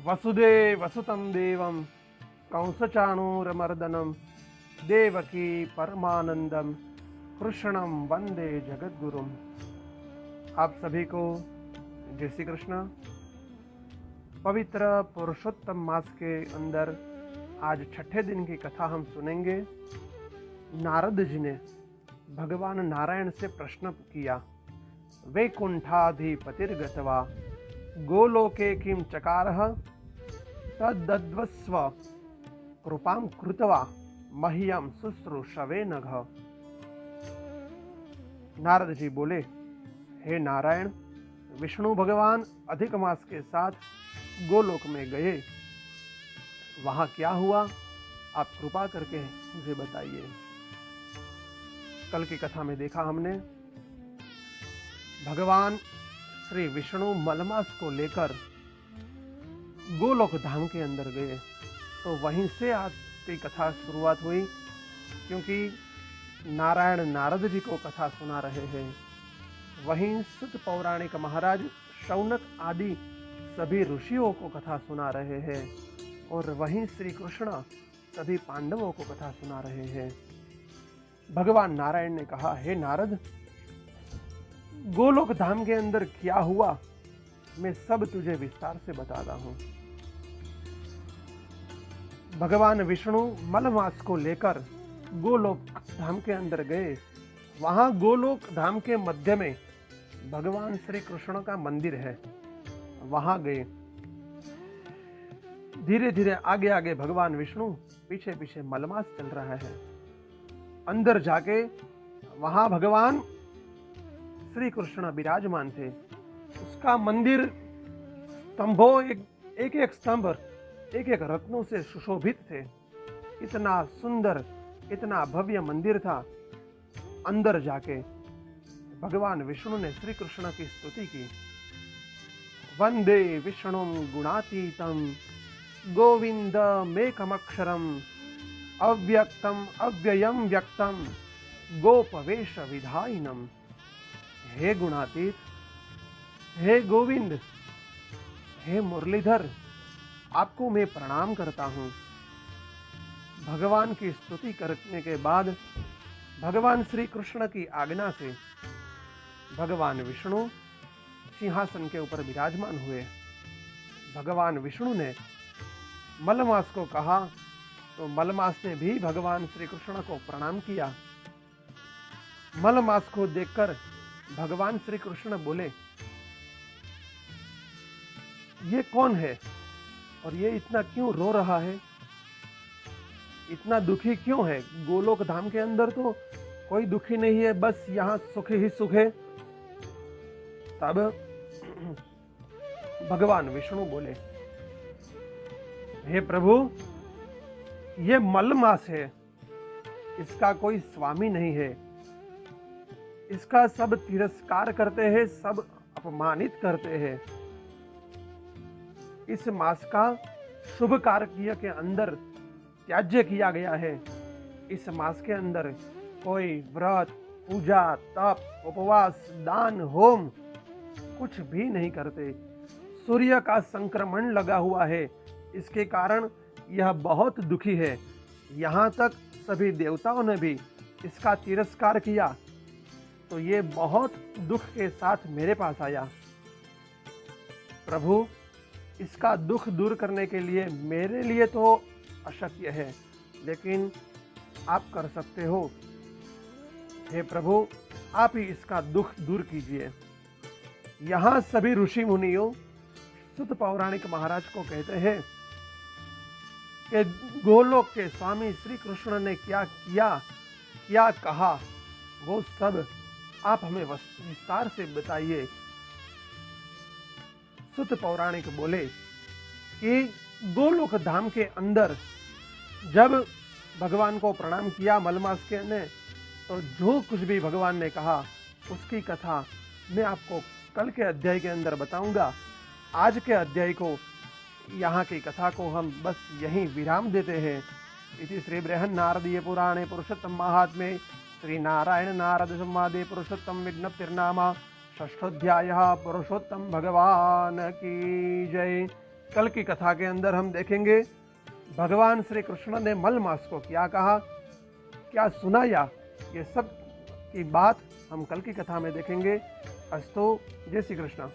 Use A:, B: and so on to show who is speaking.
A: वसुदेवसुतं देवं कंसचाणूरमर्दनं देवकी परमानंदम कृष्णम वंदे जगद्गुरुम। आप सभी को जय श्री कृष्ण। पवित्र पुरुषोत्तम मास के अंदर आज छठे दिन की कथा हम सुनेंगे। नारद जी ने भगवान नारायण से प्रश्न किया, वैकुंठाधिपतिर्गत्वा गोलोके किं चकारः तद्दद्वस्व कृपां कृत्वा मह्यं शुश्रूषवे नघ। नारद जी बोले, हे नारायण, विष्णु भगवान अधिक मास के साथ गोलोक में गए, वहां क्या हुआ, आप कृपा करके मुझे बताइए। कल की कथा में देखा हमने, भगवान श्री विष्णु मलमास को लेकर गोलोक धाम के अंदर गए, तो वहीं से आज की कथा शुरुआत हुई। क्योंकि नारायण नारद जी को कथा सुना रहे हैं, वहीं सुत पौराणिक महाराज शौनक आदि सभी ऋषियों को कथा सुना रहे हैं, और वहीं श्री कृष्ण सभी पांडवों को कथा सुना रहे हैं। भगवान नारायण ने कहा, हे नारद, गोलोक धाम के अंदर क्या हुआ मैं सब तुझे विस्तार से बताता हूं। भगवान विष्णु मलमास को लेकर गोलोक धाम के अंदर गए। वहां गोलोक धाम के मध्य में भगवान श्री कृष्ण का मंदिर है, वहां गए। धीरे धीरे आगे आगे भगवान विष्णु, पीछे पीछे मलमास चल रहा है। अंदर जाके वहां भगवान श्री कृष्ण विराजमान थे। उसका मंदिर स्तंभों एक एक स्तंभ एक एक रत्नों से सुशोभित थे। इतना सुंदर, इतना भव्य मंदिर था। अंदर जाके भगवान विष्णु ने श्री कृष्ण की स्तुति की। वंदे विष्णुम गुणातीतम गोविंदमेकमक्षरम अव्यक्तम अव्ययम व्यक्तम गोपवेश विधायिनम। हे गुणातीत, हे गोविंद, हे मुरलीधर, आपको मैं प्रणाम करता हूं। भगवान की स्तुति करने के बाद भगवान श्री कृष्ण की आज्ञा से भगवान विष्णु सिंहासन के ऊपर विराजमान हुए। भगवान विष्णु ने मलमास को कहा, तो मलमास ने भी भगवान श्री कृष्ण को प्रणाम किया। मलमास को देखकर भगवान श्री कृष्ण बोले, ये कौन है और ये इतना क्यों रो रहा है, इतना दुखी क्यों है? गोलोक धाम के अंदर तो कोई दुखी नहीं है, बस यहाँ सुख ही सुख है। तब भगवान विष्णु बोले, हे प्रभु, ये मलमास है, इसका कोई स्वामी नहीं है, इसका सब तिरस्कार करते हैं, सब अपमानित करते हैं। इस मास का शुभ कार्य के अंदर त्याज्य किया गया है। इस मास के अंदर कोई व्रत, पूजा, तप, उपवास, दान, होम कुछ भी नहीं करते। सूर्य का संक्रमण लगा हुआ है, इसके कारण यह बहुत दुखी है। यहाँ तक सभी देवताओं ने भी इसका तिरस्कार किया, तो ये बहुत दुख के साथ मेरे पास आया। प्रभु, इसका दुख दूर करने के लिए मेरे लिए तो अशक्य है, लेकिन आप कर सकते हो। हे प्रभु, आप ही इसका दुख दूर कीजिए। यहाँ सभी ऋषि मुनियों सुत पौराणिक महाराज को कहते हैं कि गोलोक के स्वामी श्री कृष्ण ने क्या किया, क्या कहा, वो सब आप हमें विस्तार से बताइए। सुत पौराणिक बोले कि गोलोक धाम के अंदर जब भगवान को प्रणाम किया मलमास के ने, तो जो कुछ भी भगवान ने कहा उसकी कथा मैं आपको कल के अध्याय के अंदर बताऊंगा। आज के अध्याय को, यहाँ की कथा को हम बस यहीं विराम देते हैं। इति श्री बृहन् नारदीय पुराणे पुरुषोत्तम महात्म्ये श्री नारायण नारद संवादे पुरुषोत्तम विज्ञप्तिर्नाम षष्ठोऽध्यायः। पुरुषोत्तम भगवान की जय। कल की कथा के अंदर हम देखेंगे भगवान श्री कृष्ण ने मलमास को क्या कहा, क्या सुनाया, ये सब की बात हम कल की कथा में देखेंगे। अस्तु, जय श्री कृष्ण।